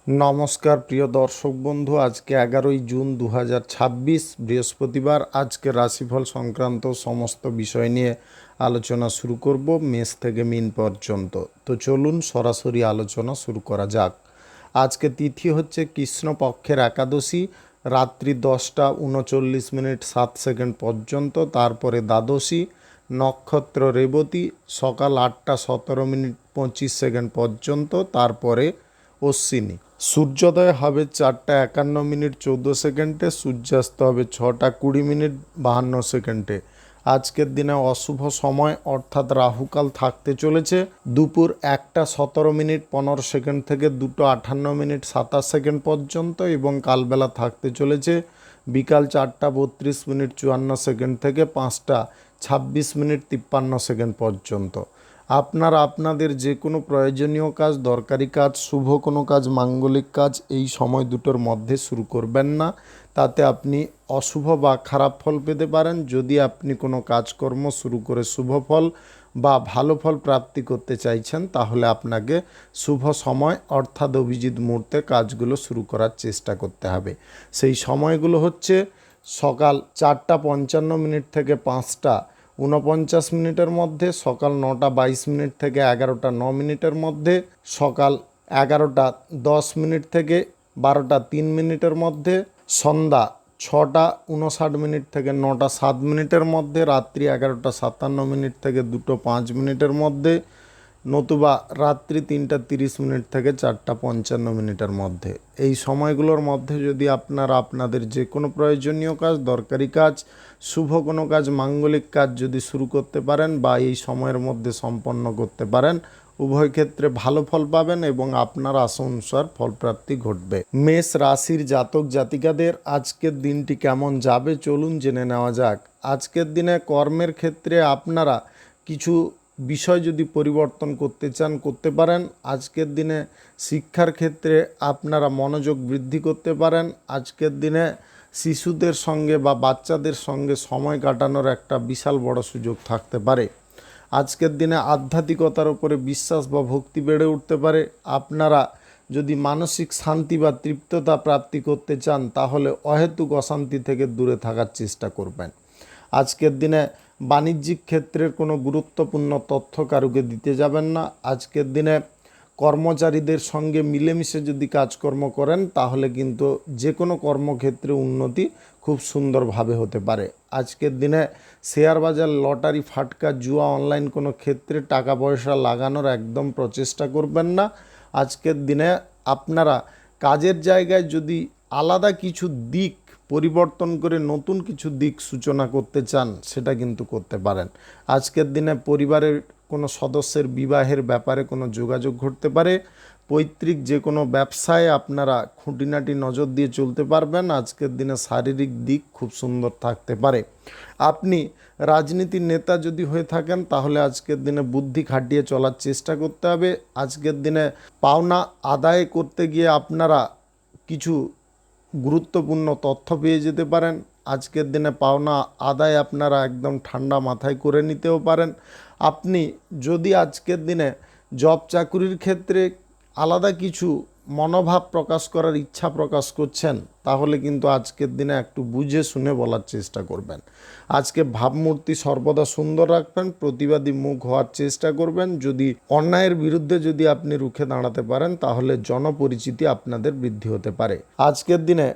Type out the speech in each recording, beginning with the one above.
নমস্কার প্রিয় দর্শক বন্ধু, আজকে 11ই জুন 2026 বৃহস্পতিবার। আজকে রাশিফল সংক্রান্ত সমস্ত বিষয় নিয়ে আলোচনা শুরু করব মেষ থেকে মিন পর্যন্ত। তো চলুন সরাসরি আলোচনা শুরু করা যাক। আজকে তিথি হচ্ছে কৃষ্ণপক্ষের একাদশী, রাত্রি 10:39:07 পর্যন্ত। তারপরে দ্বাদশী, নক্ষত্র রেবতী, সকাল 8:17:25 পর্যন্ত। তারপরে অশ্বিনী। সূর্যোদয় হবে 4:51:14, সূর্যাস্ত হবে 6:20:52। আজকের দিনে অশুভ সময় অর্থাৎ রাহুকাল থাকতে চলেছে দুপুর 1:17:15 থেকে 2:58:27 পর্যন্ত, এবং কালবেলা থাকতে চলেছে বিকাল 4:32:54 থেকে 5:26:53 পর্যন্ত। আপনারা আপনাদের যে কোনো প্রয়োজনীয় কাজ, দরকারি কাজ, শুভ কোনো কাজ, মাঙ্গলিক কাজ এই সময় দুটোর মধ্যে শুরু করবেন না, তাতে আপনি অশুভ বা খারাপ ফল পেতে পারেন। যদি আপনি কোনো কাজকর্ম শুরু করে শুভ ফল বা ভালো ফল প্রাপ্তি করতে চাইছেন, তাহলে আপনাকে শুভ সময় অর্থাৎ অভিজিৎ মুহূর্তে কাজগুলো শুরু করার চেষ্টা করতে হবে। সেই সময়গুলো হচ্ছে সকাল 4:55 থেকে 5:49 মধ্যে, সকাল 9:22 থেকে 11:09 মধ্যে, সকাল 11:10 থেকে 12:03 মধ্যে, সন্ধ্যা 6:59 থেকে 9:07 মধ্যে, রাত্রি 11:57 থেকে 2:05 মধ্যে, নতুবা রাত্রি 3:30 থেকে 4:55 মধ্যে। এই সময়গুলোর মধ্যে যদি আপনারা আপনাদের যে কোনো প্রয়োজনীয় কাজ, দরকারি কাজ, শুভ কোনো কাজ, মাঙ্গলিক কাজ যদি শুরু করতে পারেন বা এই সময়ের মধ্যে সম্পন্ন করতে পারেন, উভয় ক্ষেত্রে ভালো ফল পাবেন এবং আপনার আশা অনুসার ফলপ্রাপ্তি ঘটবে। মেষ রাশির জাতক জাতিকাদের আজকের দিনটি কেমন যাবে চলুন জেনে নেওয়া যাক। আজকের দিনে কর্মের ক্ষেত্রে আপনারা কিছু বিষয় যদি পরিবর্তন করতে চান করতে পারেন। আজকের দিনে শিক্ষার ক্ষেত্রে আপনারা মনোযোগ বৃদ্ধি করতে পারেন। আজকের দিনে শিশুদের সঙ্গে বা বাচ্চাদের সঙ্গে সময় কাটানোর একটা বিশাল বড় সুযোগ থাকতে পারে। আজকের দিনে আধ্যাত্মিকতার উপরে বিশ্বাস বা ভক্তি বেড়ে উঠতে পারে। আপনারা যদি মানসিক শান্তি বা তৃপ্ততা প্রাপ্তি করতে চান, তাহলে অহেতুক অশান্তি থেকে দূরে থাকার চেষ্টা করবেন। আজকের দিনে বাণিজ্যিক ক্ষেত্রের কোনো গুরুত্বপূর্ণ তথ্য কারুকে দিতে যাবেন না। আজকের দিনে কর্মচারীদের সঙ্গে মিলেমিশে যদি কাজকর্ম করেন, তাহলে কিন্তু যে কোনো কর্মক্ষেত্রে উন্নতি খুব সুন্দরভাবে হতে পারে। আজকের দিনে শেয়ার বাজার, লটারি, ফাটকা, জুয়া, অনলাইন কোনো ক্ষেত্রে টাকা পয়সা লাগানোর একদম প্রচেষ্টা করবেন না। আজকের দিনে আপনারা কাজের জায়গায় যদি আলাদা কিছু দিক পরিবর্তন করে নতুন কিছু দিক সূচনা করতে চান, সেটা কিন্তু করতে পারেন। আজকের দিনে পরিবারের কোনো সদস্যের বিবাহের ব্যাপারে কোনো যোগাযোগ ঘটতে পারে। পৈতৃক যে কোনো ব্যবসায় আপনারা খুঁটিনাটি নজর দিয়ে চলতে পারবেন। আজকের দিনে শারীরিক দিক খুব সুন্দর থাকতে পারে। আপনি রাজনীতির নেতা যদি হয়ে থাকেন, তাহলে আজকের দিনে বুদ্ধি খাটিয়ে চলার চেষ্টা করতে হবে। আজকের দিনে পাওনা আদায় করতে গিয়ে আপনারা কিছু গুরুত্বপূর্ণ তথ্য পেয়ে যেতে পারেন। আজকের দিনে পাওনা আদায় আপনারা একদম ঠান্ডা মাথায় করে নিতেও পারেন। আপনি যদি আজকের দিনে জব চাকুরির ক্ষেত্রে আলাদা কিছু মনোভাব প্রকাশ করার ইচ্ছা প্রকাশ করছেন, তাহলে কিন্তু আজকের দিনে একটু বুঝে শুনে বলার চেষ্টা করবেন। আজকে ভাবমূর্তি সর্বদা সুন্দর রাখবেন, প্রতিবাদী মুখ হওয়ার চেষ্টা করবেন। যদি অন্যায়ের বিরুদ্ধে যদি আপনি রুখে দাঁড়াতে পারেন, তাহলে জনপরিচিতি আপনাদের বৃদ্ধি হতে পারে। আজকের দিনে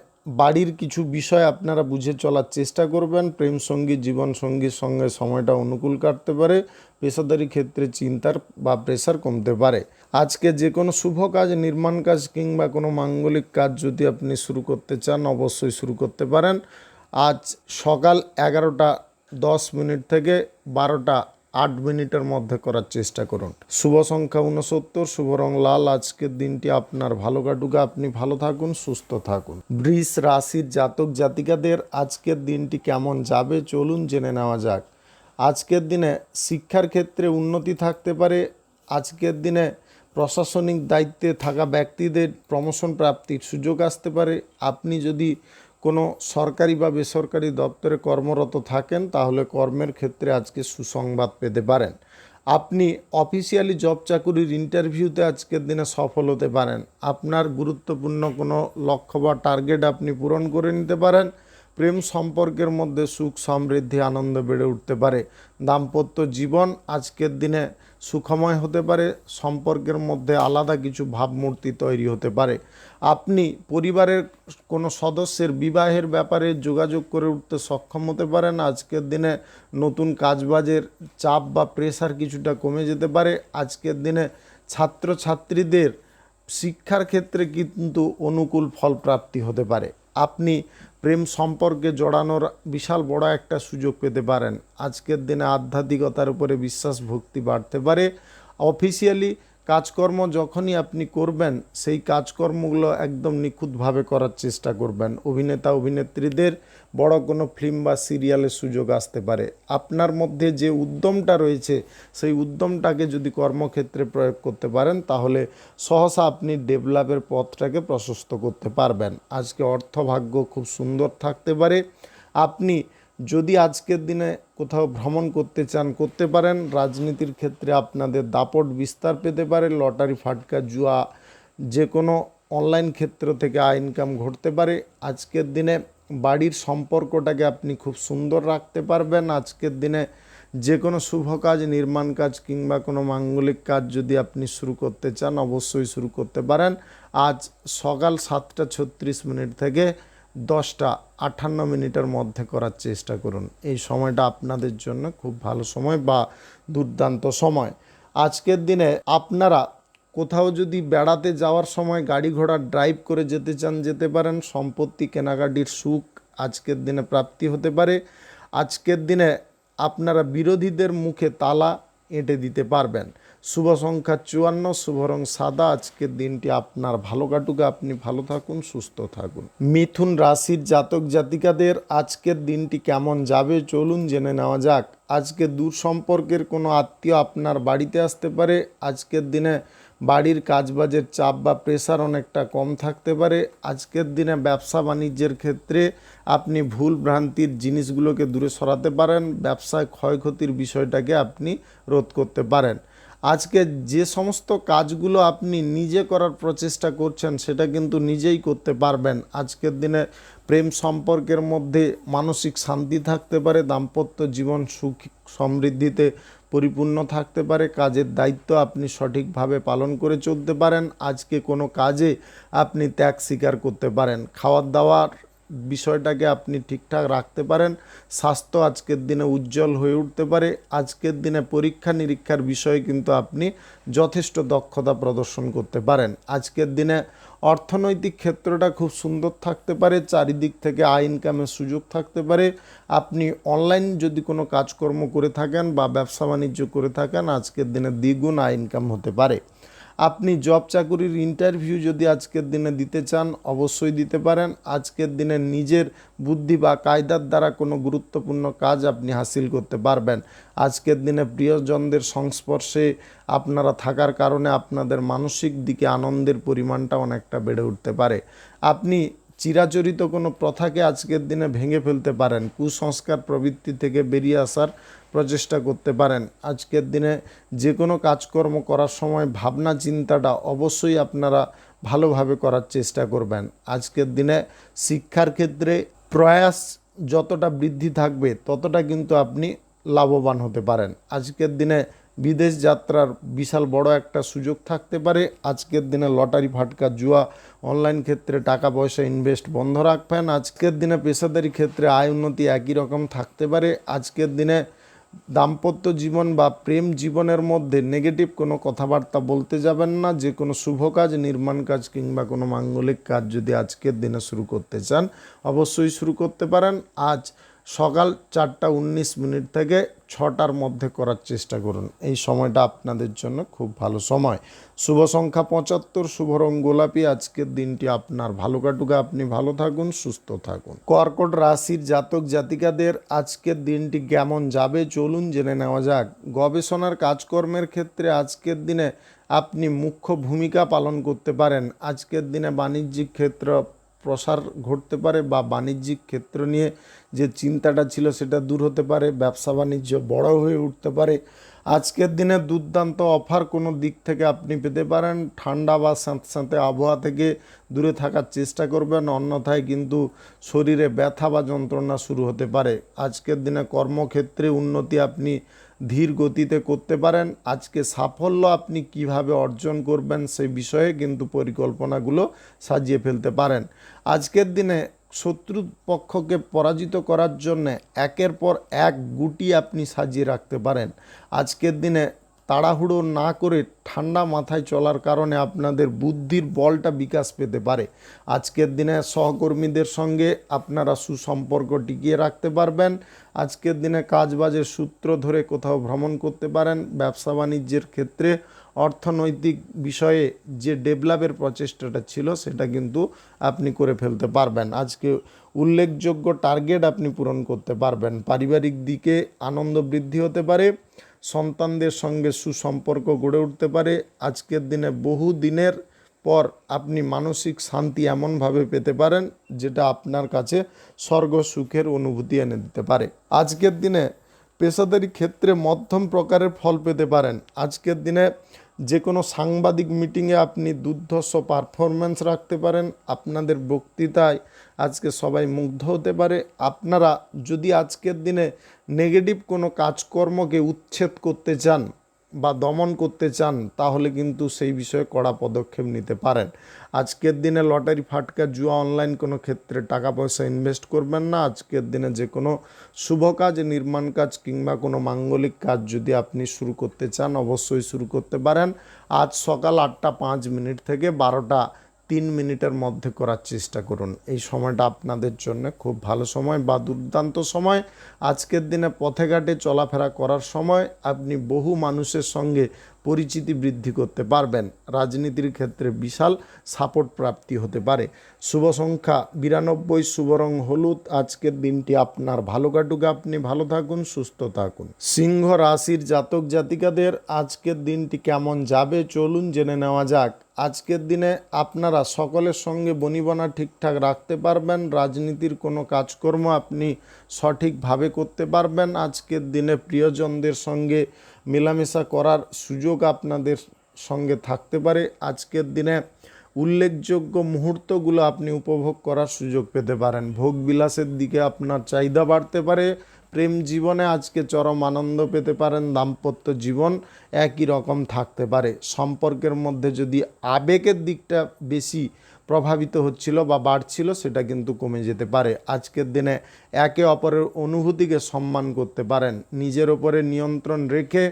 বাড়ির কিছু বিষয় আপনারা বুঝে চলার চেষ্টা করবেন। প্রেম সঙ্গী, জীবন সঙ্গীর সঙ্গে সময়টা অনুকূল কাটতে পারে। পেশাদারি ক্ষেত্রে চিন্তার বা প্রেশার কমতে পারে। আজকে যে কোনো শুভ কাজ, নির্মাণ কাজ কিংবা কোনো মাঙ্গলিক কাজ যদি আপনি শুরু করতে চান, অবশ্যই শুরু করতে পারেন। আজ সকাল 11:10 থেকে 12:08 মধ্যে করার চেষ্টা করুন। শুভ সংখ্যা 69, শুভ রং লাল। আজকের দিনটি আপনার ভালো কাটুক, আপনি ভালো থাকুন, সুস্থ থাকুন। বৃষ রাশির জাতক জাতিকাদের আজকের দিনটি কেমন যাবে চলুন জেনে নেওয়া যাক। আজকের দিনে শিক্ষার ক্ষেত্রে উন্নতি থাকতে পারে। আজকের দিনে প্রশাসনিক দায়িত্বে থাকা ব্যক্তিদের প্রমোশন প্রাপ্তির সুযোগ আসতে পারে। আপনি যদি কোনো সরকারি বা বেসরকারি দপ্তরে কর্মরত থাকেন, তাহলে কর্মের ক্ষেত্রে আজকে সুসংবাদ পেতে পারেন। আপনি অফিসিয়ালি জব চাকুরির ইন্টারভিউতে আজকের দিনে সফল হতে পারেন। আপনার গুরুত্বপূর্ণ কোনো লক্ষ্য বা টার্গেট আপনি পূরণ করে নিতে পারেন। প্রেম সম্পর্কের মধ্যে সুখ সমৃদ্ধি আনন্দ বেড়ে উঠতে পারে। দাম্পত্য জীবন আজকের দিনে সুখময় হতে পারে। সম্পর্কের মধ্যে আলাদা কিছু ভাবমূর্তি তৈরি হতে পারে। আপনি পরিবারের কোনো সদস্যের বিবাহের ব্যাপারে যোগাযোগ করে উঠতে সক্ষম হতে পারেন। আজকের দিনে নতুন কাজবাজের চাপ বা প্রেশার কিছুটা কমে যেতে পারে। আজকের দিনে ছাত্রছাত্রীদের শিক্ষার ক্ষেত্রে কিন্তু অনুকূল ফল প্রাপ্তি হতে পারে। আপনি প্রেম সম্পর্কে জড়ানোর বিশাল বড় একটা সুযোগ পেতে পারেন। আজকের দিনে আধ্যাত্মিকতার উপরে বিশ্বাস ভক্তি বাড়তে পারে। অফিসিয়ালি কাজকর্ম যখনই আপনি করবেন সেই কাজকর্মগুলো একদম নিখুঁতভাবে করার চেষ্টা করবেন। অভিনেতা অভিনেত্রীদের বড় কোনো ফিল্ম বা সিরিয়ালের সুযোগ আসতে পারে। আপনার মধ্যে যে উদ্যমটা রয়েছে সেই উদ্যমটাকে যদি কর্মক্ষেত্রে প্রয়োগ করতে পারেন তাহলে সহসা আপনি ডেভেলপের পথটাকে প্রশস্ত করতে পারবেন। আজকে অর্থভাগ্য খুব সুন্দর থাকতে পারে। আপনি যদি আজকের দিনে কোথাও ভ্রমণ করতে চান করতে পারেন। রাজনীতির ক্ষেত্রে আপনাদের দাপট বিস্তার পেতে পারে। লটারি ফাটকা জুয়া যে কোনো অনলাইন ক্ষেত্র থেকে আয় ইনকাম ঘটতে পারে। আজকের দিনে বাড়ির সম্পর্কটাকে আপনি খুব সুন্দর রাখতে পারবেন। আজকের দিনে যে কোনো শুভ কাজ নির্মাণ কাজ কিংবা কোনো মাঙ্গলিক কাজ যদি আপনি শুরু করতে চান অবশ্যই শুরু করতে পারেন। আজ সকাল 7টা 36 থেকে 10টা 58 মধ্যে করার চেষ্টা করুন। এই সময়টা আপনাদের জন্য খুব ভালো সময় বা দুর্দান্ত সময়। আজকের দিনে আপনারা কোথাও যদি বেড়াতে যাওয়ার সময় গাড়ি ঘোড়া ড্রাইভ করে যেতে চান যেতে পারেন। সম্পত্তি কেনাকাটির সুখ আজকের দিনে প্রাপ্তি হতে পারে। আজকের দিনে আপনারা বিরোধীদের মুখে তালা এঁটে দিতে পারবেন। শুভ সংখ্যা 54, শুভ রং সাদা। আজকের দিনটি আপনার ভালো কাটুক, আপনি ভালো থাকুন, সুস্থ থাকুন। মিথুন রাশির জাতক জাতিকাদের আজকের দিনটি কেমন যাবে চলুন জেনে নেওয়া যাক। আজকে দূর সম্পর্কের কোনো আত্মীয় আপনার বাড়িতে আসতে পারে। আজকের দিনে বাড়ির কাজবাজের চাপ বা প্রেশার অনেকটা কম থাকতে পারে। আজকের দিনে ব্যবসা বাণিজ্যের ক্ষেত্রে আপনি ভুল ভ্রান্তির জিনিসগুলোকে দূরে সরাতে পারেন। ব্যবসায় ক্ষয়ক্ষতির বিষয়টাকে আপনি রোধ করতে পারেন। আজকে যে সমস্ত কাজগুলো আপনি নিজে করার প্রচেষ্টা করছেন সেটা কিন্তু নিজেই করতে পারবেন। আজকের দিনে প্রেম সম্পর্কের মধ্যে মানসিক শান্তি থাকতে পারে। দাম্পত্য জীবন সুখ সমৃদ্ধিতে পরিপূর্ণ থাকতে পারে। কাজের দায়িত্ব আপনি সঠিকভাবে পালন করে চলতে পারেন। আজকে কোনো কাজে আপনি ত্যাগ স্বীকার করতে পারেন। খাওয়ার দাওয়ার বিষয়টাকে আপনি ঠিকঠাক রাখতে পারেন। স্বাস্থ্য আজকের দিনে উজ্জ্বল হয়ে উঠতে পারে। আজকের দিনে পরীক্ষা নিরীক্ষার বিষয়ে কিন্তু আপনি যথেষ্ট দক্ষতা প্রদর্শন করতে পারেন। আজকের দিনে অর্থনৈতিক ক্ষেত্রটা খুব সুন্দর থাকতে পারে। চারিদিক থেকে আয় ইনকামের সুযোগ থাকতে পারে। আপনি অনলাইন যদি কোনো কাজকর্ম করে থাকেন বা ব্যবসা বাণিজ্য করে থাকেন আজকের দিনে দ্বিগুণ আয় ইনকাম হতে পারে। আপনি জব চাকুরির ইন্টারভিউ যদি আজকের দিনে দিতে চান অবশ্যই দিতে পারেন। আজকের দিনে নিজের বুদ্ধি বা কায়দার দ্বারা কোনো গুরুত্বপূর্ণ কাজ আপনি হাসিল করতে পারবেন। আজকের দিনে প্রিয়জনদের সংস্পর্শে আপনারা থাকার কারণে আপনাদের মানসিক দিকে আনন্দের পরিমাণটা অনেকটা বেড়ে উঠতে পারে। আপনি চিরাচরিত কোনো প্রথাকে আজকের দিনে ভেঙে ফেলতে পারেন। কুসংস্কার প্রবৃত্তি থেকে বেরিয়ে আসার প্রচেষ্টা করতে পারেন। আজকের দিনে যে কোনো কাজকর্ম করার সময় ভাবনা চিন্তাটা অবশ্যই আপনারা ভালোভাবে করার চেষ্টা করবেন। আজকের দিনে শিক্ষার ক্ষেত্রে প্রয়াস যতটা বৃদ্ধি থাকবে ততটা কিন্তু আপনি লাভবান হতে পারেন। আজকের দিনে বিদেশ যাত্রার বিশাল বড় একটা সুযোগ থাকতে পারে। আজকের দিনে লটারি ফাটকা জুয়া অনলাইন ক্ষেত্রে টাকা পয়সা ইনভেস্ট বন্ধ রাখবেন। আজকের দিনে পেশাদারি ক্ষেত্রে আয় উন্নতি একই রকম থাকতে পারে। আজকের দিনে দাম্পত্য জীবন বা প্রেম জীবনের মধ্যে নেগেটিভ কোনো কথাবার্তা বলতে যাবেন না। যে কোনো শুভ কাজ নির্মাণ কাজ কিংবা কোনো মাঙ্গলিক কাজ যদি আজকের দিনে শুরু করতে চান অবশ্যই শুরু করতে পারেন। আজ সকাল 4টা 19 থেকে 6টার মধ্যে করার চেষ্টা করুন। এই সময়টা আপনাদের জন্য খুব ভালো সময়। শুভ সংখ্যা 75, শুভ রং গোলাপি। আজকের দিনটি আপনার ভালো কাটুক, আপনি ভালো থাকুন, সুস্থ থাকুন। কর্কট রাশির জাতক জাতিকাদের আজকের দিনটি কেমন যাবে চলুন জেনে নেওয়া যাক। গবেষণার কাজকর্মের ক্ষেত্রে আজকের দিনে আপনি মুখ্য ভূমিকা পালন করতে পারেন। আজকের দিনে বাণিজ্যিক ক্ষেত্র প্রসার ঘটতে পারে, বা বাণিজ্যিক ক্ষেত্র নিয়ে যে চিন্তাটা ছিল সেটা দূর হতে পারে, ব্যবসা বাণিজ্য বড় হয়ে উঠতে পারে। আজকের দিনে দুর্দান্ত অফার কোনো দিক থেকে আপনি পেতে পারেন। ঠান্ডা বা স্যাঁতস্যাঁতে আবহাওয়া থেকে দূরে থাকার চেষ্টা করবেন, অন্যথায় কিন্তু শরীরে ব্যথা বা যন্ত্রণা শুরু হতে পারে। আজকের দিনে কর্মক্ষেত্রে উন্নতি আপনি ধীর গতিতে করতে পারেন। আজকে সাফল্য আপনি কিভাবে অর্জন করবেন সেই বিষয়ে কিন্তু পরিকল্পনাগুলো সাজিয়ে ফেলতে পারেন। আজকের দিনে শত্রু পক্ষকে পরাজিত করার জন্য একের পর এক গুটি আপনি সাজিয়ে রাখতে পারেন। আজকের দিনে তাড়াহুড়ো না করে ঠান্ডা মাথায় চলার কারণে আপনাদের বুদ্ধির বলটা বিকাশ পেতে পারে। আজকের দিনে সহকর্মীদের সঙ্গে আপনারা সুসম্পর্ক টিকিয়ে রাখতে পারবেন। আজকের দিনে কাজবাজের সূত্র ধরে কোথাও ভ্রমণ করতে পারেন। ব্যবসা বাণিজ্যের ক্ষেত্রে অর্থনৈতিক বিষয়ে যে ডেভেলপের প্রচেষ্টাটা ছিল সেটা কিন্তু আপনি করে ফেলতে পারবেন। আজকে উল্লেখযোগ্য টার্গেট আপনি পূরণ করতে পারবেন। পারিবারিক দিকে আনন্দ বৃদ্ধি হতে পারে, সন্তানদের সঙ্গে সুসম্পর্ক গড়ে উঠতে পারে। আজকের দিনে বহু দিনের পর আপনি মানসিক শান্তি এমনভাবে পেতে পারেন যেটা আপনার কাছে স্বর্গ সুখের অনুভূতি এনে দিতে পারে। আজকের দিনে পেশাদারি ক্ষেত্রে মধ্যম প্রকারের ফল পেতে পারেন। আজকের দিনে যে কোনো সাংবাদিক মিটিংয়ে আপনি দুর্ধর্ষ পারফরম্যান্স রাখতে পারেন। আপনাদের বক্তৃতায় আজকে সবাই মুগ্ধ হতে পারে। আপনারা যদি আজকের দিনে নেগেটিভ কোনো কাজকর্মকে উচ্ছেদ করতে চান বা দমন করতে চান, তাহলে কিন্তু সেই বিষয়ে কড়া পদক্ষেপ নিতে পারেন। আজকের দিনে লটারি, ফাটকা, জুয়া, অনলাইন কোনো ক্ষেত্রে টাকা পয়সা ইনভেস্ট করবেন না। আজকের দিনে যে কোনো শুভ কাজ, নির্মাণ কাজ কিংবা কোনো মাঙ্গলিক কাজ যদি আপনি শুরু করতে চান, অবশ্যই শুরু করতে পারেন। আজ সকাল 8টা 5 মিনিট থেকে 12টা 3 মিনিটের মধ্যে করার চেষ্টা করুন। এই সময়টা আপনাদের জন্য খুব ভালো সময় বা দুর্দান্ত সময়। আজকের দিনে পথে ঘাটে চলাফেরা করার সময় আপনি বহু মানুষের সঙ্গে পরিচিতি বৃদ্ধি করতে পারবেন। রাজনীতির ক্ষেত্রে বিশাল সাপোর্ট প্রাপ্তি হতে পারে। শুভ সংখ্যা 92, শুভ রং হলুদ। আজকের দিনটি আপনার ভালো কাটুক, আপনি ভালো থাকুন, সুস্থ থাকুন। সিংহ রাশির জাতক জাতিকাদের আজকের দিনটি কেমন যাবে চলুন জেনে নেওয়া যাক। আজকের দিনে আপনারা সকলের সঙ্গে বনিবনা ঠিকঠাক রাখতে পারবেন। রাজনীতির কোনো কাজকর্ম আপনি সঠিকভাবে করতে পারবেন। আজকের দিনে প্রিয়জনদের সঙ্গে মেলামেশা করার সুযোগ আপনাদের সঙ্গে থাকতে পারে। আজকের দিনে উল্লেখযোগ্য মুহূর্তগুলো আপনি উপভোগ করার সুযোগ পেতে পারেন। ভোগবিলাসের দিকে আপনার চাহিদা বাড়তে পারে। প্রেম জীবনে আজকে চরম আনন্দ পেতে পারেন। দাম্পত্য জীবন একই রকম থাকতে পারে। সম্পর্কের মধ্যে যদি আবেগের দিকটা বেশি প্রভাবিত হচ্ছিল বা বাড়ছিল, সেটা কিন্তু কমে যেতে পারে। আজকের দিনে একে অপরের অনুভূতিকে সম্মান করতে পারেন। নিজের ওপরে নিয়ন্ত্রণ রেখে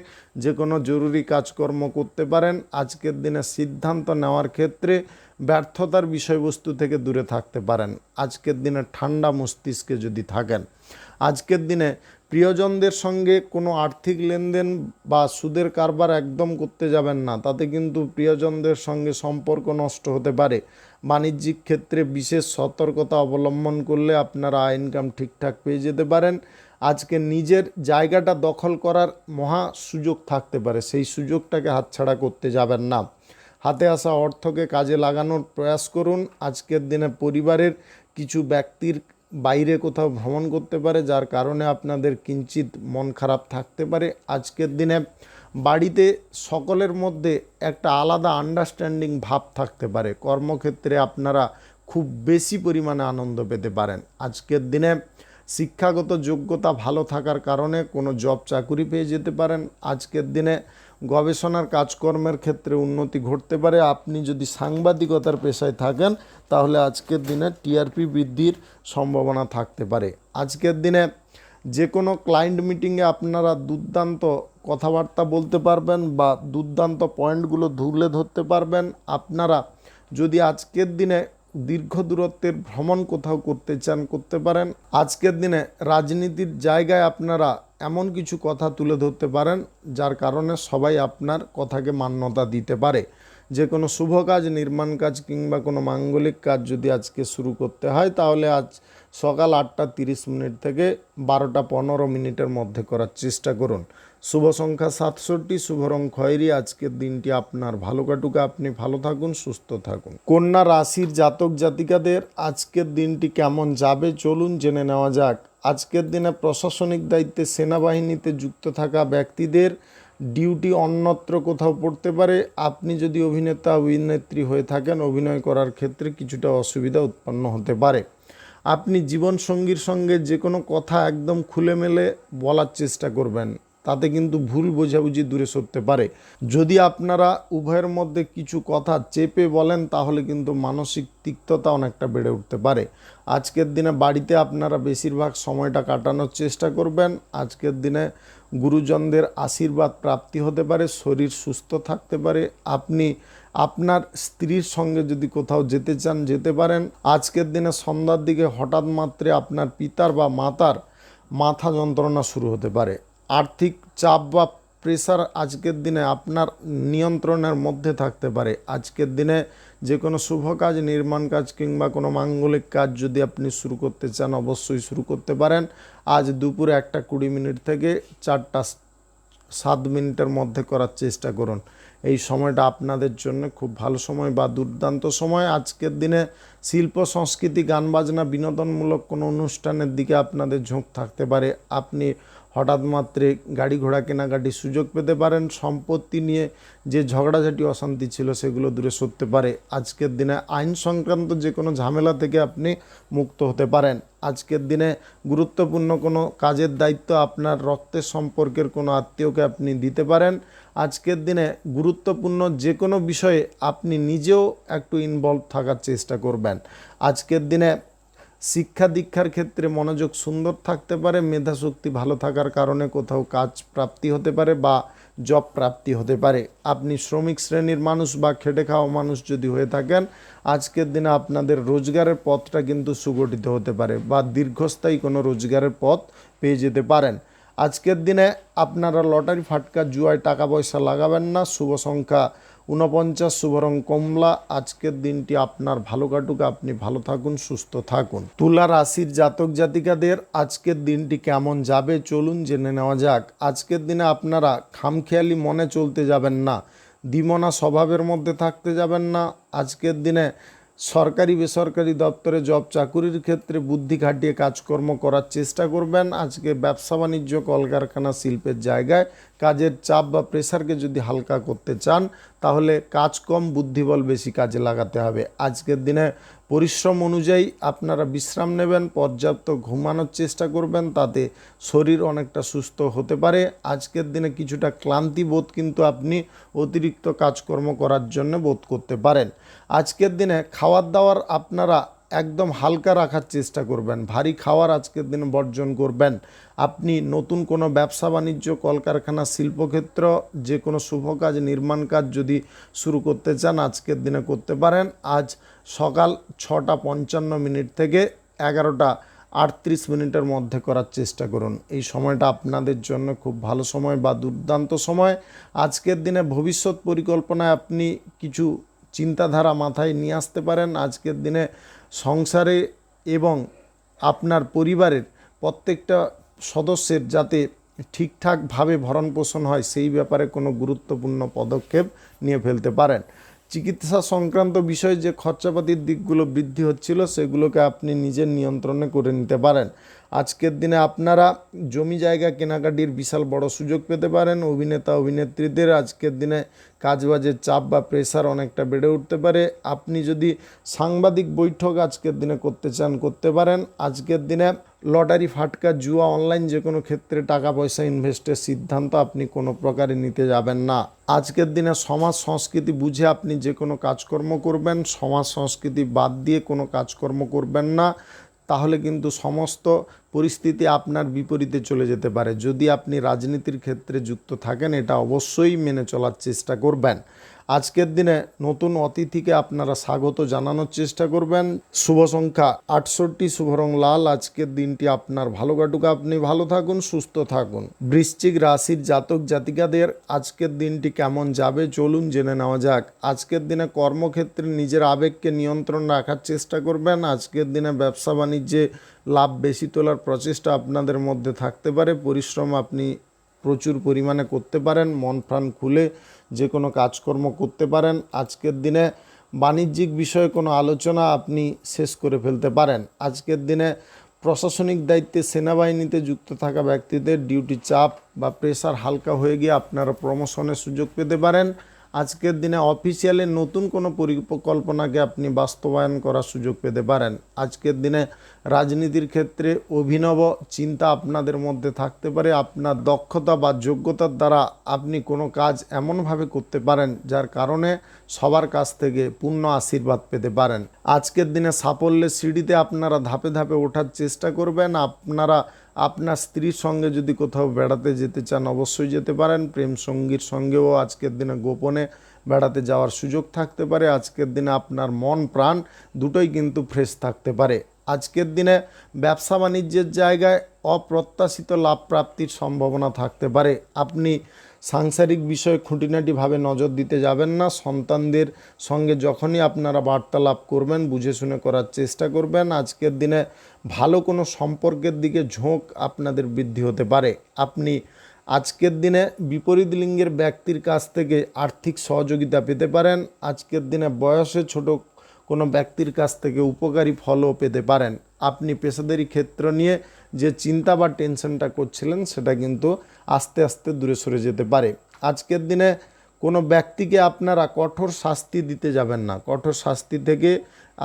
যে কোনো জরুরি কাজকর্ম করতে পারেন। আজকের দিনে সিদ্ধান্ত নেওয়ার ক্ষেত্রে ব্যর্থতার বিষয়বস্তু থেকে দূরে থাকতে পারেন। আজকের দিনে ঠান্ডা মস্তিষ্কে যদি থাকেন। আজকের দিনে প্রিয়জনদের সঙ্গে কোনো আর্থিক লেনদেন বা সুদের কারবার একদম করতে যাবেন না, তাতে কিন্তু প্রিয়জনদের সঙ্গে সম্পর্ক নষ্ট হতে পারে। বাণিজ্যিক ক্ষেত্রে বিশেষ সতর্কতা অবলম্বন করলে আপনারা আয় ইনকাম ঠিকঠাক পেয়ে যেতে পারেন। আজকে নিজের জায়গাটা দখল করার মহা সুযোগ থাকতে পারে, সেই সুযোগটাকে হাতছাড়া করতে যাবেন না। হাতে আসা অর্থকে কাজে লাগানোর প্রয়াস করুন। আজকের দিনে পরিবারের কিছু ব্যক্তির বাইরে কোথাও ভ্রমণ করতে পারে, যার কারণে আপনাদের কিঞ্চিত মন খারাপ থাকতে পারে। আজকের দিনে বাড়িতে সকলের মধ্যে একটা আলাদা আন্ডারস্ট্যান্ডিং ভাব থাকতে পারে। কর্মক্ষেত্রে আপনারা খুব বেশি পরিমাণে আনন্দ পেতে পারেন। আজকের দিনে শিক্ষাগত যোগ্যতা ভালো থাকার কারণে কোনো জব চাকুরি পেয়ে যেতে পারেন। আজকের দিনে গবেষণার কাজকর্মের ক্ষেত্রে উন্নতি ঘটতে পারে। আপনি যদি সাংবাদিকতার পেশায় থাকেন, তাহলে আজকের দিনে টিআরপি বৃদ্ধির সম্ভাবনা থাকতে পারে। আজকের দিনে যে কোনো ক্লায়েন্ট মিটিংয়ে আপনারা দুর্দান্ত কথাবার্তা বলতে পারবেন বা দুর্দান্ত পয়েন্টগুলো তুলে ধরতে পারবেন। আপনারা যদি আজকের দিনে দীর্ঘ দূরত্বের ভ্রমণ কোথাও করতে চান, করতে পারেন। আজকের দিনে রাজনীতির জায়গায় আপনারা এমন কিছু কথা তুলে ধরতে পারেন যার কারণে সবাই আপনার কথাকে মান্যতা দিতে পারে। যে কোনো শুভ কাজ, নির্মাণ কাজ কিংবা কোনো মাঙ্গলিক কাজ যদি আজকে শুরু করতে হয়, তাহলে আজ সকাল 8টা 30 মিনিট থেকে 12টা 15 মিনিটের মধ্যে করার চেষ্টা করুন। শুভ সংখ্যা 67, শুভ রং খয়েরি। আজকের দিনটি আপনার ভালো কাটুক, আপনি ভালো থাকুন, সুস্থ থাকুন। কন্যা রাশির জাতক জাতিকাদের আজকের দিনটি কেমন যাবে চলুন জেনে নেওয়া যাক। আজকের দিনে প্রশাসনিক দায়িত্বে সেনাবাহিনীতে যুক্ত থাকা ব্যক্তিদের ডিউটি অন্যত্র কোথাও পড়তে পারে। আপনি যদি অভিনেতা অভিনেত্রী হয়ে থাকেন, অভিনয় করার ক্ষেত্রে কিছুটা অসুবিধা উৎপন্ন হতে পারে। আপনি জীবনসঙ্গীর সঙ্গে যে কোনো কথা একদম খুলে মেলে বলার চেষ্টা করবেন, তাতে কিন্তু ভুল বোঝাবুঝি দূরে সরতে পারে। যদি আপনারা উভয়ের মধ্যে কিছু কথা চেপে বলেন, তাহলে কিন্তু মানসিক তিক্ততা অনেকটা বেড়ে উঠতে পারে। আজকের দিনে বাড়িতে আপনারা বেশিরভাগ সময়টা কাটানোর চেষ্টা করবেন। আজকের দিনে গুরুজনদের আশীর্বাদ প্রাপ্তি হতে পারে, শরীর সুস্থ থাকতে পারে। আপনি আপনার স্ত্রীর সঙ্গে যদি কোথাও যেতে চান যেতে পারেন। আজকের দিনে সন্ধ্যার দিকে হঠাৎ মাত্রে আপনার পিতার বা মাতার মাথা যন্ত্রণা শুরু হতে পারে। আর্থিক চাপ বা প্রেশার আজকের দিনে আপনার নিয়ন্ত্রণের মধ্যে থাকতে পারে। আজকের দিনে যে কোনো শুভ কাজ, নির্মাণ কাজ কিংবা কোনো মাঙ্গলিক কাজ যদি আপনি শুরু করতে চান, অবশ্যই শুরু করতে পারেন। আজ দুপুরে 1:20 থেকে 4:07 মধ্যে করার চেষ্টা করুন। এই সময়টা আপনাদের জন্য খুব ভালো সময় বা দুর্দান্ত সময়। আজকের দিনে শিল্প সংস্কৃতি, গান বাজনা, বিনোদনমূলক কোনো অনুষ্ঠানের দিকে আপনাদের ঝোঁক থাকতে পারে। আপনি হঠাৎ মাত্রে গাড়ি ঘোড়া কেনাকাটির সুযোগ পেতে পারেন। সম্পত্তি নিয়ে যে ঝগড়াঝাটি অশান্তি ছিল, সেগুলো দূরে সরতে পারে। আজকের দিনে আইন সংক্রান্ত যে কোনো ঝামেলা থেকে আপনি মুক্ত হতে পারেন। আজকের দিনে গুরুত্বপূর্ণ কোনো কাজের দায়িত্ব আপনার রক্তের সম্পর্কের কোনো আত্মীয়কে আপনি দিতে পারেন। আজকের দিনে গুরুত্বপূর্ণ যে কোনো বিষয়ে আপনি নিজেও একটু ইনভলভ থাকার চেষ্টা করবেন। আজকের দিনে শিক্ষা দীক্ষার ক্ষেত্রে মনোযোগ সুন্দর থাকতে পারে। মেধাশক্তি ভালো থাকার কারণে কোথাও কাজ প্রাপ্তি হতে পারে বা জব প্রাপ্তি হতে পারে। আপনি শ্রমিক শ্রেণীর মানুষ বা খেটে খাওয়া মানুষ যদি হয়ে থাকেন, আজকের দিনে আপনাদের রোজগারের পথটা কিন্তু সুগঠিত হতে পারে বা দীর্ঘস্থায়ী কোনো রোজগারের পথ পেয়ে যেতে পারেন। আজকের দিনে আপনারা লটারি, ফাটকা, জুয়ায় টাকা পয়সা লাগাবেন না। শুভ সংখ্যা 49, শুভ রং কমলা। আজকের দিনটি আপনার ভালো কাটুক, আপনি ভালো থাকুন, সুস্থ থাকুন। তুলা রাশির জাতক জাতিকাদের আজকের দিনটি কেমন যাবে চলুন জেনে নেওয়া যাক। আজকের দিনে আপনারা খামখেয়ালি মনে চলতে যাবেন না, দ্বিমনা স্বভাবের মধ্যে থাকতে যাবেন না। আজকের দিনে সরকারি বেসরকারি দপ্তরে জব চাকুরির ক্ষেত্রে বুদ্ধি খাটিয়ে কাজকর্ম করার চেষ্টা করবেন। আজকে ব্যবসা বাণিজ্য, কলকারখানা, শিল্পের জায়গায় কাজের চাপ বা প্রেশারকে যদি হালকা করতে চান, তাহলে কাজ কম, বুদ্ধিবল বেশি কাজে লাগাতে হবে। আজকের দিনে পরিশ্রম অনুযায়ী আপনারা বিশ্রাম নেবেন, পর্যাপ্ত ঘুমানোর চেষ্টা করবেন, তাতে শরীর অনেকটা সুস্থ হতে পারে। আজকের দিনে কিছুটা ক্লান্তি বোধ কিন্তু আপনি অতিরিক্ত কাজকর্ম করার জন্য বোধ করতে পারেন। আজকের দিনে খাওয়ার দাওয়ার আপনারা একদম হালকা রাখার চেষ্টা করবেন, ভারী খাওয়ার আজকের দিনে বর্জন করবেন। আপনি নতুন কোনো ব্যবসা বাণিজ্য, কলকারখানা, শিল্পক্ষেত্র, যে কোনো শুভ কাজ, নির্মাণ কাজ যদি শুরু করতে চান, আজকের দিনে করতে পারেন। আজ সকাল 6:55 থেকে 11:38 মধ্যে করার চেষ্টা করুন। এই সময়টা আপনাদের জন্য খুব ভালো সময় বা দুর্দান্ত সময়। আজকের দিনে ভবিষ্যৎ পরিকল্পনায় আপনি কিছু চিন্তাধারা মাথায় নিয়ে আসতে পারেন। আজকের দিনে সংসারে এবং আপনার পরিবারের প্রত্যেকটা সদস্যের যাতে ঠিকঠাকভাবে ভরণ পোষণ হয়, সেই ব্যাপারে কোনো গুরুত্বপূর্ণ পদক্ষেপ নিয়ে ফেলতে পারেন। চিকিৎসা সংক্রান্ত বিষয়ে যে খরচাপাতির দিকগুলো বৃদ্ধি হচ্ছিল, সেগুলোকে আপনি নিজের নিয়ন্ত্রণে করে নিতে পারেন। আজকের দিনে আপনারা জমি জায়গা কেনাকাটির বিশাল বড় সুযোগ পেতে পারেন। অভিনেতা অভিনেত্রীদের আজকের দিনে কাজবাজের চাপ বা প্রেশার অনেকটা বেড়ে উঠতে পারে। আপনি যদি সাংবাদিক বৈঠক আজকের দিনে করতে চান, করতে পারেন। আজকের দিনে লটারি, ফাটকা, জুয়া, অনলাইন যে কোনো ক্ষেত্রে টাকা পয়সা ইনভেস্টের সিদ্ধান্ত আপনি কোনো প্রকারে নিতে যাবেন না। আজকের দিনে সমাজ সংস্কৃতি বুঝে আপনি যে কোনো কাজকর্ম করবেন। সমাজ সংস্কৃতি বাদ দিয়ে কোনো কাজকর্ম করবেন না, তাহলে কিন্তু সমস্ত পরিস্থিতি আপনার বিপরীতে চলে যেতে পারে। যদি আপনি রাজনীতির ক্ষেত্রে যুক্ত থাকেন, এটা অবশ্যই মেনে চলার চেষ্টা করবেন। আজকের দিনে নতুন অতিথিকে আপনারা স্বাগত জানানোর চেষ্টা করবেন। শুভ সংখ্যা 68, শুভ রং লাল। আজকের দিনটি আপনার ভালো কাটুক, আপনি ভালো থাকুন, সুস্থ থাকুন। বৃশ্চিক রাশির জাতক জাতিকাদের আজকের দিনটি কেমন যাবে চলুন জেনে নেওয়া যাক। আজকের দিনে কর্মক্ষেত্রে নিজের আবেগকে নিয়ন্ত্রণ রাখার চেষ্টা করবেন। আজকের দিনে ব্যবসা বাণিজ্যে লাভ বেশি তোলার প্রচেষ্টা আপনাদের মধ্যে থাকতে পারে। পরিশ্রম আপনি প্রচুর পরিমাণে করতে পারেন, মন প্রাণ খুলে যে কোনো কাজকর্ম করতে পারেন। আজকের দিনে বাণিজ্যিক বিষয়ে কোনো আলোচনা আপনি শেষ করে ফেলতে পারেন। আজকের দিনে প্রশাসনিক দায়িত্বে সেনাবাহিনীতে যুক্ত থাকা ব্যক্তিদের ডিউটি চাপ বা প্রেসার হালকা হয়ে গিয়ে আপনারা প্রমোশনের সুযোগ পেতে পারেন। আজকের দিনে অফিসিয়ালি নতুন কোনো পরিকল্পনাকে আপনি বাস্তবায়ন করার সুযোগ পেতে পারেন। আজকের দিনে রাজনীতির ক্ষেত্রে অভিনব চিন্তা আপনাদের মধ্যে থাকতে পারে। আপনার দক্ষতা বা যোগ্যতার দ্বারা আপনি কোনো কাজ এমনভাবে করতে পারেন যার কারণে সবার কাছ থেকে পূর্ণ আশীর্বাদ পেতে পারেন। আজকের দিনে সাফল্যের সিঁড়িতে আপনারা ধাপে ধাপে ওঠার চেষ্টা করবেন। আপনারা আপনার স্ত্রীর সঙ্গে যদি কোথাও বেড়াতে যেতে চান অবশ্যই যেতে পারেন। প্রেম সঙ্গীর সঙ্গেও আজকের দিনে গোপনে বেড়াতে যাওয়ার সুযোগ থাকতে পারে। আজকের দিনে আপনার মন প্রাণ দুটোই কিন্তু ফ্রেশ থাকতে পারে। আজকের দিনে ব্যবসা বাণিজ্যের জায়গায় অপ্রত্যাশিত লাভ প্রাপ্তির সম্ভাবনা থাকতে পারে। আপনি সাংসারিক বিষয়ে খুঁটিনাটিভাবে নজর দিতে যাবেন না। সন্তানদের সঙ্গে যখনই আপনারা বার্তালাপ করবেন বুঝে শুনে করার চেষ্টা করবেন। আজকের দিনে ভালো কোনো সম্পর্কের দিকে ঝোঁক আপনাদের বৃদ্ধি হতে পারে। আপনি আজকের দিনে বিপরীত লিঙ্গের ব্যক্তির কাছ থেকে আর্থিক সহযোগিতা পেতে পারেন। আজকের দিনে বয়সে ছোট কোনো ব্যক্তির কাছ থেকে উপকারী ফলও পেতে পারেন। আপনি পেশাদারি ক্ষেত্র নিয়ে যে চিন্তা বা টেনশনটা করছিলেন সেটা কিন্তু আস্তে আস্তে দূরে সরে যেতে পারে। আজকের দিনে কোনো ব্যক্তিকে আপনারা কঠোর শাস্তি দিতে যাবেন না। কঠোর শাস্তি থেকে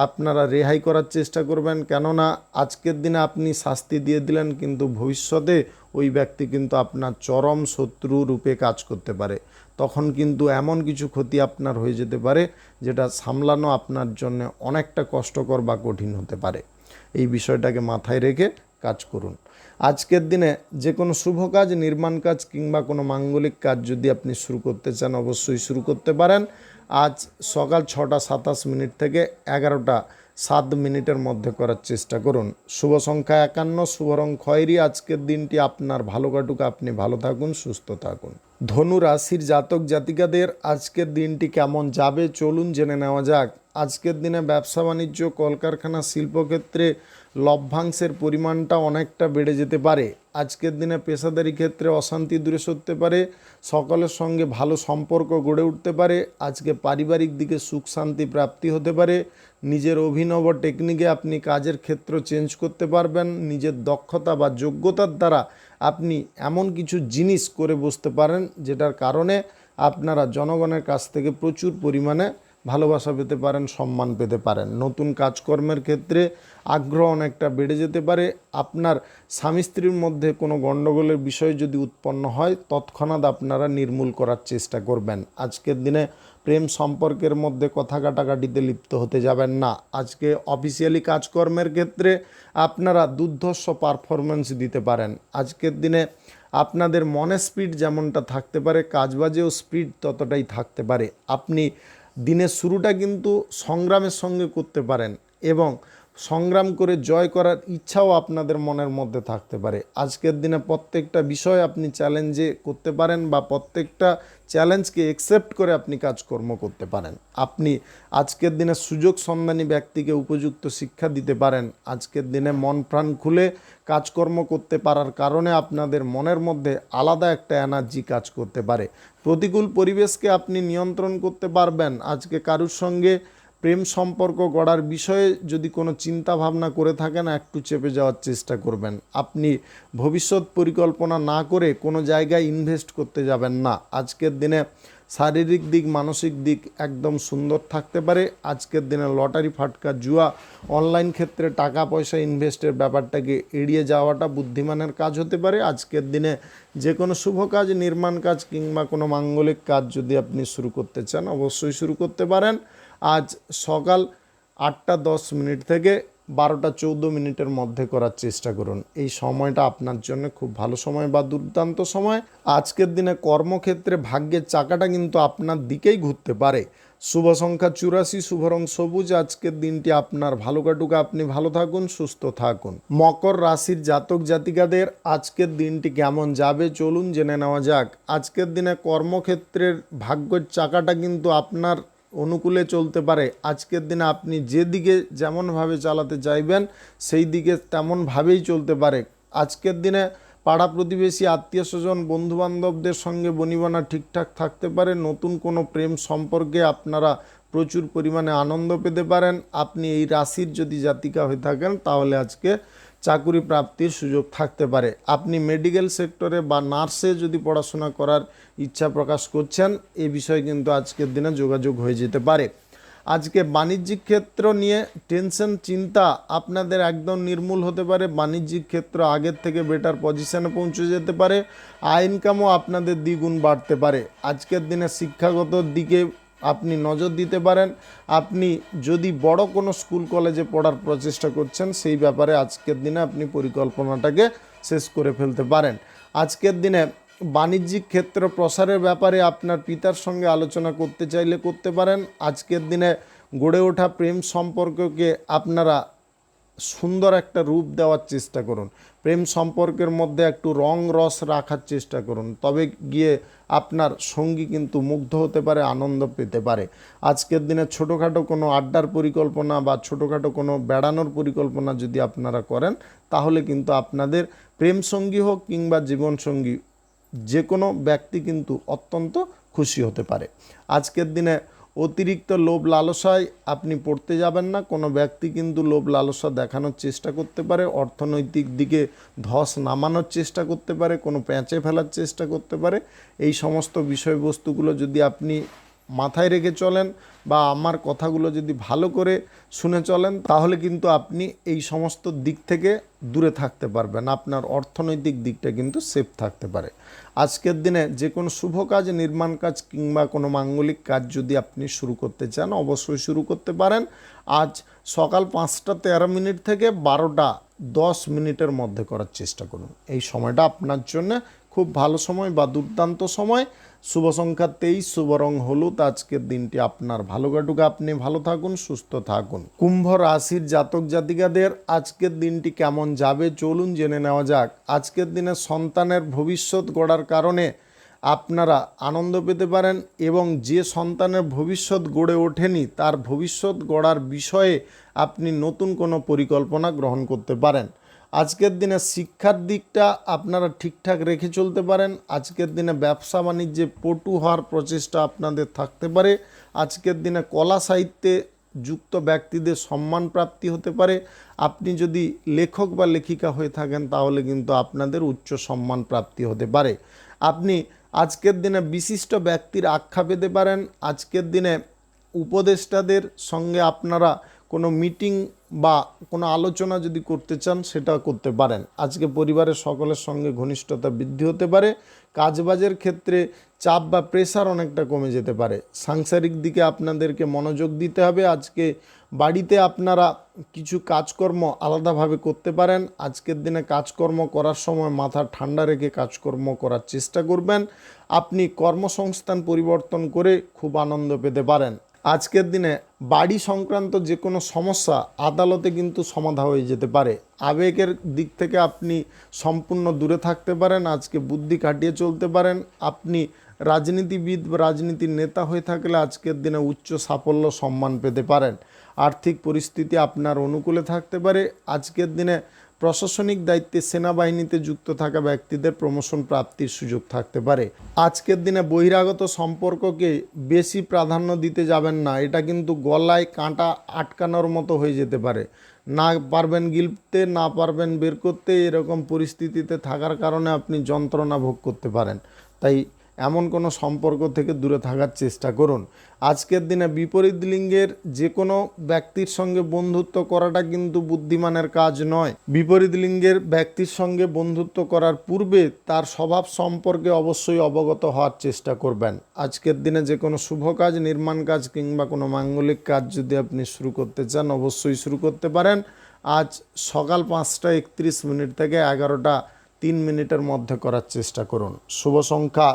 আপনারা রেহাই করার চেষ্টা করবেন, কেননা আজকের দিনে আপনি শাস্তি দিয়ে দিলেন কিন্তু ভবিষ্যতে ওই ব্যক্তি কিন্তু আপনার চরম শত্রু রূপে কাজ করতে পারে। তখন কিন্তু এমন কিছু ক্ষতি আপনার হয়ে যেতে পারে যেটা সামলানো আপনার জন্য অনেকটা কষ্টকর বা কঠিন হতে পারে। এই বিষয়টাকে মাথায় রেখে কাজ করুন। আজকের দিনে যে কোনো শুভ কাজ, নির্মাণ কাজ কিংবা কোনো মাঙ্গলিক কাজ যদি আপনি শুরু করতে চান অবশ্যই শুরু করতে পারেন। আজ সকাল 6টা 27 থেকে 11টা 7 মধ্যে করার চেষ্টা করুন। শুভ সংখ্যা 51, শুভ রং খয়েরি। আজকের দিনটি আপনার ভালো কাটুক, আপনি ভালো থাকুন, সুস্থ থাকুন। ধনু রাশির জাতক জাতিকাদের আজকের দিনটি কেমন যাবে চলুন জেনে নেওয়া যাক। আজকের দিনে ব্যবসা বাণিজ্য, কলকারখানা, শিল্পক্ষেত্রে লভ্যাংশের পরিমাণটা অনেকটা বেড়ে যেতে পারে। আজকের দিনে পেশাদারি ক্ষেত্রে অশান্তি দূরে সরতে পারে। সকলের সঙ্গে ভালো সম্পর্ক গড়ে উঠতে পারে। আজকে পারিবারিক দিকে সুখ শান্তি প্রাপ্তি হতে পারে। নিজের অভিনব টেকনিকে আপনি কাজের ক্ষেত্র চেঞ্জ করতে পারবেন। নিজের দক্ষতা বা যোগ্যতার দ্বারা আপনি এমন কিছু জিনিস করে বসতে পারেন যেটার কারণে আপনারা জনগণের কাছ থেকে প্রচুর পরিমাণে ভালোবাসা পেতে পারেন, সম্মান পেতে পারেন। নতুন কাজকর্মের ক্ষেত্রে আগ্রহ অনেকটা বেড়ে যেতে পারে। আপনার স্বামী স্ত্রীর মধ্যে কোনো গণ্ডগোলের বিষয় যদি উৎপন্ন হয় তৎক্ষণাৎ আপনারা নির্মূল করার চেষ্টা করবেন। আজকের দিনে প্রেম সম্পর্কের মধ্যে কথা কাটাকাটিতে লিপ্ত হতে যাবেন না। আজকে অফিসিয়ালি কাজকর্মের ক্ষেত্রে আপনারা দুর্ধর্ষ পারফরমেন্স দিতে পারেন। আজকের দিনে আপনাদের মনের স্পিড যেমনটা থাকতে পারে কাজবাজেও স্পিড ততটাই থাকতে পারে। আপনি দিনের শুরুটা কিন্তু সংগ্রামের সঙ্গে করতে পারেন এবং সংগ্রাম করে জয় করার ইচ্ছাও আপনাদের মনের মধ্যে থাকতে পারে। আজকের দিনে প্রত্যেকটা বিষয় আপনি চ্যালেঞ্জে করতে পারেন বা প্রত্যেকটা চ্যালেঞ্জকে অ্যাকসেপ্ট করে আপনি কাজকর্ম করতে পারেন। আপনি আজকের দিনে সুযোগ সন্ধানী ব্যক্তিকে উপযুক্ত শিক্ষা দিতে পারেন। আজকের দিনে মন প্রাণ খুলে কাজকর্ম করতে পারার কারণে আপনাদের মনের মধ্যে আলাদা একটা এনার্জি কাজ করতে পারে। প্রতিকূল পরিবেশকে আপনি নিয়ন্ত্রণ করতে পারবেন। আজকে কারুর সঙ্গে প্রেম সম্পর্ক গড়ার বিষয়ে যদি কোনো চিন্তা ভাবনা করে থাকেন একটু চেপে যাওয়ার চেষ্টা করবেন। আপনি ভবিষ্যৎ পরিকল্পনা না করে কোনো জায়গায় ইনভেস্ট করতে যাবেন না। আজকের দিনে শারীরিক দিক, মানসিক দিক একদম সুন্দর থাকতে পারে। আজকের দিনে লটারি, ফাটকা, জুয়া, অনলাইন ক্ষেত্রে টাকা পয়সা ইনভেস্টের ব্যাপারটাকে এড়িয়ে যাওয়াটা বুদ্ধিমানের কাজ হতে পারে। আজকের দিনে যে কোনো শুভ কাজ, নির্মাণ কাজ কিংবা কোনো মাঙ্গলিক কাজ যদি আপনি শুরু করতে চান অবশ্যই শুরু করতে পারেন। আজ সকাল 8টা 10 থেকে 12টা 14 মধ্যে করার চেষ্টা করুন। এই সময়টা আপনার জন্য খুব ভালো সময় বা দুর্দান্ত সময়। আজকের দিনে কর্মক্ষেত্রে ভাগ্যের চাকাটা কিন্তু আপনার দিকেই ঘুরতে পারে। শুভ সংখ্যা 84, শুভ রং সবুজ। আজকের দিনটি আপনার ভালো কাটুক, আপনি ভালো থাকুন, সুস্থ থাকুন। মকর রাশির জাতক জাতিকাদের আজকের দিনটি কেমন যাবে চলুন জেনে নেওয়া যাক। আজকের দিনে কর্মক্ষেত্রের ভাগ্যের চাকাটা কিন্তু আপনার অনুকূলে চলতে পারে। আজকের দিনে আপনি যেদিকে যেমনভাবে চালাতে চাইবেন সেই দিকে তেমনভাবেই চলতে পারে। আজকের দিনে পাড়া প্রতিবেশী আত্মীয় স্বজন বন্ধুবান্ধবদের সঙ্গে বনিবনা ঠিকঠাক থাকতে পারে। নতুন কোনো প্রেম সম্পর্কে আপনারা প্রচুর পরিমাণে আনন্দ পেতে পারেন। আপনি এই রাশির যদি জাতিকা হয়ে থাকেন তাহলে আজকে চাকুরি প্রাপ্তির সুযোগ থাকতে পারে। আপনি মেডিকেল সেক্টরে বা নার্সে যদি পড়াশোনা করার ইচ্ছা প্রকাশ করছেন, এই বিষয়ে কিন্তু আজকের দিনে যোগাযোগ হয়ে যেতে পারে। আজকে বাণিজ্যিক ক্ষেত্র নিয়ে টেনশন চিন্তা আপনাদের একদম নির্মূল হতে পারে। বাণিজ্যিক ক্ষেত্র আগের থেকে বেটার পজিশনে পৌঁছে যেতে পারে। আয় ইনকামও আপনাদের দ্বিগুণ বাড়তে পারে। আজকের দিনে শিক্ষাগত দিকে আপনি নজর দিতে পারেন। আপনি যদি বড় কোনো স্কুল কলেজে পড়ার প্রচেষ্টা করছেন, সেই ব্যাপারে আজকের দিনে আপনি পরিকল্পনাটাকে শেষ করে ফেলতে পারেন। আজকের দিনে বাণিজ্যিক ক্ষেত্র প্রসারের ব্যাপারে আপনার পিতার সঙ্গে আলোচনা করতে চাইলে করতে পারেন। আজকের দিনে গড়ে ওঠা প্রেম সম্পর্ককে আপনারা সুন্দর একটা রূপ দেওয়ার চেষ্টা করুন। প্রেম সম্পর্কের মধ্যে একটু রং রস রাখার চেষ্টা করুন, তবে গিয়ে আপনার সঙ্গী কিন্তু মুগ্ধ হতে পারে, আনন্দ পেতে পারে। আজকের দিনে ছোটোখাটো কোনো আড্ডার পরিকল্পনা বা ছোটোখাটো কোনো বেড়ানোর পরিকল্পনা যদি আপনারা করেন, তাহলে কিন্তু আপনাদের প্রেম সঙ্গী হোক কিংবা জীবনসঙ্গী যে কোনো ব্যক্তি কিন্তু অত্যন্ত খুশি হতে পারে। আজকের দিনে অতিরিক্ত লোভ লালসায় আপনি পড়তে যাবেন না। কোনো ব্যক্তি কিন্তু লোভ লালসা দেখানোর চেষ্টা করতে পারে, অর্থনৈতিক দিকে ধস নামানোর চেষ্টা করতে পারে, কোনো প্যাঁচে ফেলার চেষ্টা করতে পারে। এই সমস্ত বিষয়বস্তুগুলো যদি আপনি মাথায় রেখে চলেন বা আমার কথাগুলো যদি ভালো করে শুনে চলেন, তাহলে কিন্তু আপনি এই সমস্ত দিক থেকে দূরে থাকতে পারবেন। আপনার অর্থনৈতিক দিকটা কিন্তু সেফ থাকতে পারে। আজকের দিনে যে কোনো শুভ কাজ, নির্মাণ কাজ কিংবা কোনো মাঙ্গলিক কাজ যদি আপনি শুরু করতে চান, অবশ্যই শুরু করতে পারেন। আজ সকাল 5টা 13 মিনিট থেকে 12টা 10 মিনিটের মধ্যে করার চেষ্টা করুন। এই সময়টা আপনার জন্য খুব ভালো সময় বা দুর্দান্ত সময়। শুভ সংখ্যা 23, শুভ রং হলুদ। আজকের দিনটি আপনার ভালো কাটুক, আপনি ভালো থাকুন, সুস্থ থাকুন। কুম্ভ রাশির জাতক জাতিকাদের আজকের দিনটি কেমন যাবে চলুন জেনে নেওয়া যাক। আজকের দিনে সন্তানের ভবিষ্যৎ গড়ার কারণে আপনারা আনন্দ পেতে পারেন এবং যে সন্তানের ভবিষ্যৎ গড়ে ওঠেনি তার ভবিষ্যৎ গড়ার বিষয়ে আপনি নতুন কোনো পরিকল্পনা গ্রহণ করতে পারেন। আজকের দিনে শিক্ষার দিকটা আপনারা ঠিকঠাক রেখে চলতে পারেন। আজকের দিনে ব্যবসা বাণিজ্যে পটু হওয়ার প্রচেষ্টা আপনাদের থাকতে পারে। আজকের দিনে কলা সাহিত্যে যুক্ত ব্যক্তিদের সম্মান প্রাপ্তি হতে পারে। আপনি যদি লেখক বা লেখিকা হয়ে থাকেন তাহলে কিন্তু আপনাদের উচ্চ সম্মান প্রাপ্তি হতে পারে। আপনি আজকের দিনে বিশিষ্ট ব্যক্তির আখ্যা পেতে পারেন। আজকের দিনে উপদেষ্টাদের সঙ্গে আপনারা কোনো মিটিং বা কোনো আলোচনা যদি করতে চান সেটা করতে পারেন। আজকে পরিবারের সকলের সঙ্গে ঘনিষ্ঠতা বৃদ্ধি হতে পারে। কাজবাজের ক্ষেত্রে চাপ বা প্রেশার অনেকটা কমে যেতে পারে। সাংসারিক দিকে আপনাদেরকে মনোযোগ দিতে হবে। আজকে বাড়িতে আপনারা কিছু কাজকর্ম আলাদাভাবে করতে পারেন। আজকের দিনে কাজকর্ম করার সময় মাথা ঠান্ডা রেখে কাজকর্ম করার চেষ্টা করবেন। আপনি কর্মসংস্থান পরিবর্তন করে খুব আনন্দ পেতে পারেন। আজকের দিনে বাড়ি সংক্রান্ত যে কোনো সমস্যা আদালতে কিন্তু সমাধা হয়ে যেতে পারে। আবেগের দিক থেকে আপনি সম্পূর্ণ দূরে থাকতে পারেন। আজকে বুদ্ধি কাটিয়ে চলতে পারেন। আপনি রাজনীতিবিদ বা রাজনীতির নেতা হয়ে থাকলে আজকের দিনে উচ্চ সাফল্য সম্মান পেতে পারেন। আর্থিক পরিস্থিতি আপনার অনুকূলে থাকতে পারে। আজকের দিনে প্রশাসনিক দায়িত্বে সেনাবাহিনীতে যুক্ত থাকা ব্যক্তিদের প্রমোশন প্রাপ্তির সুযোগ থাকতে পারে। আজকের দিনে বহিরাগত সম্পর্ককে বেশি প্রাধান্য দিতে যাবেন না। এটা কিন্তু গলায় কাঁটা আটকানোর মতো হয়ে যেতে পারে। না পারবেন গিলতে, না পারবেন বের করতে, এরকম পরিস্থিতিতে থাকার কারণে আপনি যন্ত্রণা ভোগ করতে পারেন। তাই এমন কোনো সম্পর্ক থেকে দূরে থাকার চেষ্টা করুন। আজকের দিনে বিপরীত লিঙ্গের যে কোনো ব্যক্তির সঙ্গে বন্ধুত্ব করাটা কিন্তু বুদ্ধিমানের কাজ নয়। বিপরীত লিঙ্গের ব্যক্তির সঙ্গে বন্ধুত্ব করার পূর্বে তার স্বভাব সম্পর্কে অবশ্যই অবগত হওয়ার চেষ্টা করবেন। আজকের দিনে যে কোনো শুভ কাজ, নির্মাণ কাজ কিংবা কোনো মাঙ্গলিক কাজ যদি আপনি শুরু করতে চান অবশ্যই শুরু করতে পারেন। আজ সকাল 5টা 31 মিনিট থেকে 11টা 3 মিনিটের মধ্যে করার চেষ্টা করুন। শুভ সংখ্যা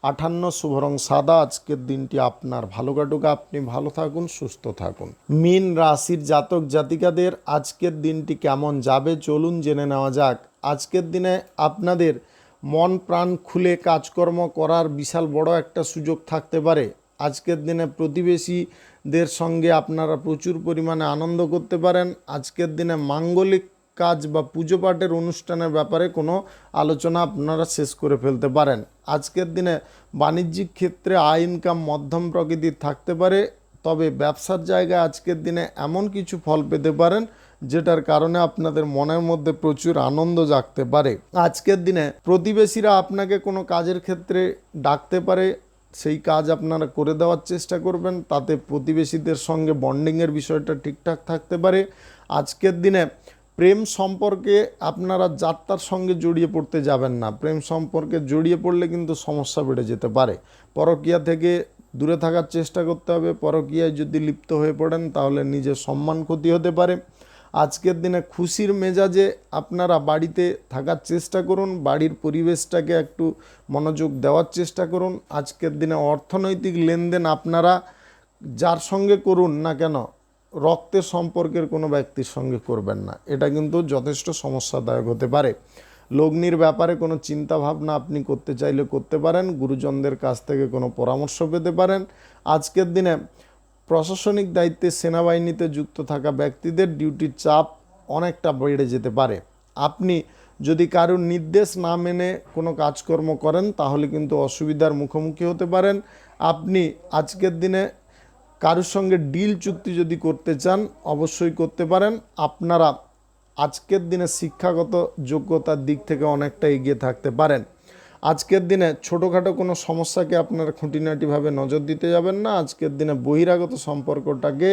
58, শুভ রং সাদা। আজকের দিনটি আপনার ভালো কাটুক, আপনি ভালো থাকুন, সুস্থ থাকুন। মীন রাশির জাতক জাতিকাদের আজকের দিনটি কেমন যাবে চলুন জেনে নেওয়া যাক। আজকের দিনে আপনাদের মন প্রাণ খুলে কাজকর্ম করার বিশাল বড় একটা সুযোগ থাকতে পারে। আজকের দিনে প্রতিবেশীদের সঙ্গে আপনারা প্রচুর পরিমাণে আনন্দ করতে পারেন। আজকের দিনে মাঙ্গলিক কাজ বা পুজো পাঠের অনুষ্ঠানের ব্যাপারে কোনো আলোচনা আপনারা শেষ করে ফেলতে পারেন। আজকের দিনে বাণিজ্যিক ক্ষেত্রে আয় ইনকাম মধ্যম প্রকৃতির থাকতে পারে, তবে ব্যবসার জায়গায় আজকের দিনে এমন কিছু ফল পেতে পারেন যেটার কারণে আপনাদের মনের মধ্যে প্রচুর আনন্দ জাগতে পারে। আজকের দিনে প্রতিবেশীরা আপনাকে কোনো কাজের ক্ষেত্রে ডাকতে পারে, সেই কাজ আপনারা করে দেওয়ার চেষ্টা করবেন, তাতে প্রতিবেশীদের সঙ্গে বন্ডিংয়ের বিষয়টা ঠিকঠাক থাকতে পারে। আজকের দিনে প্রেম সম্পর্কে আপনারা যাত্রার সঙ্গে জড়িয়ে পড়তে যাবেন না, প্রেম সম্পর্কে জড়িয়ে পড়লে কিন্তু সমস্যা বেড়ে যেতে পারে। পরকীয়া থেকে দূরে থাকার চেষ্টা করতে হবে, পরকীয়ায় যদি লিপ্ত হয়ে পড়েন তাহলে নিজের সম্মান ক্ষতি হতে পারে। আজকের দিনে খুশির মেজাজে আপনারা বাড়িতে থাকার চেষ্টা করুন, বাড়ির পরিবেশটাকে একটু মনোযোগ দেওয়ার চেষ্টা করুন। আজকের দিনে অর্থনৈতিক লেনদেন আপনারা যার সঙ্গে করুন না কেন, রক্তের সম্পর্কের কোনো ব্যক্তির সঙ্গে করবেন না, এটা কিন্তু যথেষ্ট সমস্যাদায়ক হতে পারে। লগ্নির ব্যাপারে কোনো চিন্তা ভাবনা আপনি করতে চাইলে করতে পারেন, গুরুজনদের কাছ থেকে কোনো পরামর্শ পেতে পারেন। আজকের দিনে প্রশাসনিক দায়িত্বে সেনাবাহিনীতে যুক্ত থাকা ব্যক্তিদের ডিউটির চাপ অনেকটা বেড়ে যেতে পারে। আপনি যদি কারোর নির্দেশ না মেনে কোনো কাজকর্ম করেন তাহলে কিন্তু অসুবিধার মুখোমুখি হতে পারেন। আপনি আজকের দিনে কারোর সঙ্গে ডিল চুক্তি যদি করতে চান অবশ্যই করতে পারেন। আপনারা আজকের দিনে শিক্ষাগত যোগ্যতার দিক থেকে অনেকটা এগিয়ে থাকতে পারেন। আজকের দিনে ছোটোখাটো কোনো সমস্যাকে আপনারা খুঁটিনাটিভাবে নজর দিতে যাবেন না। আজকের দিনে বহিরাগত সম্পর্কটাকে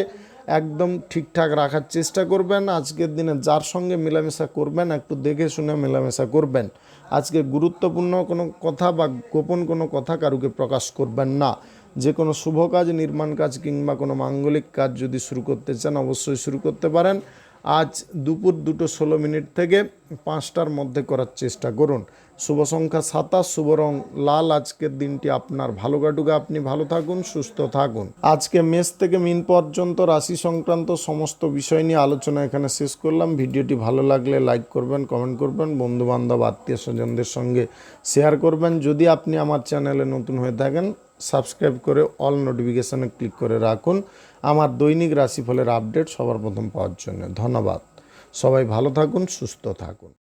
একদম ঠিকঠাক রাখার চেষ্টা করবেন। আজকের দিনে যার সঙ্গে মেলামেশা করবেন একটু দেখে শুনে মেলামেশা করবেন। আজকে গুরুত্বপূর্ণ কোনো কথা বা গোপন কোনো কথা কারুকে প্রকাশ করবেন না। যে কোনো শুভ কাজ, নির্মাণ কাজ কিংবা কোনো মাঙ্গলিক কাজ যদি শুরু করতে চান অবশ্যই শুরু করতে পারেন। আজ দুপুর 2:16 থেকে 5টার মধ্যে করার চেষ্টা করুন। শুভ সংখ্যা 27, শুভ রং লাল। আজকের দিনটি আপনার ভালো কাটুক, আপনি ভালো থাকুন, সুস্থ থাকুন। আজকে মেষ থেকে মিন পর্যন্ত রাশি সংক্রান্ত সমস্ত বিষয় নিয়ে আলোচনা এখানে শেষ করলাম। ভিডিওটি ভালো লাগলে লাইক করবেন, কমেন্ট করবেন, বন্ধুবান্ধব আত্মীয় স্বজনদের সঙ্গে শেয়ার করবেন। যদি আপনি আমার চ্যানেলে নতুন হয়ে থাকেন সাবস্ক্রাইব করে অল নোটিফিকেশানে ক্লিক করে রাখুন আমার দৈনিক রাশিফলের আপডেট সবার প্রথম পাওয়ার জন্য। ধন্যবাদ। সবাই ভালো থাকুন, সুস্থ থাকুন।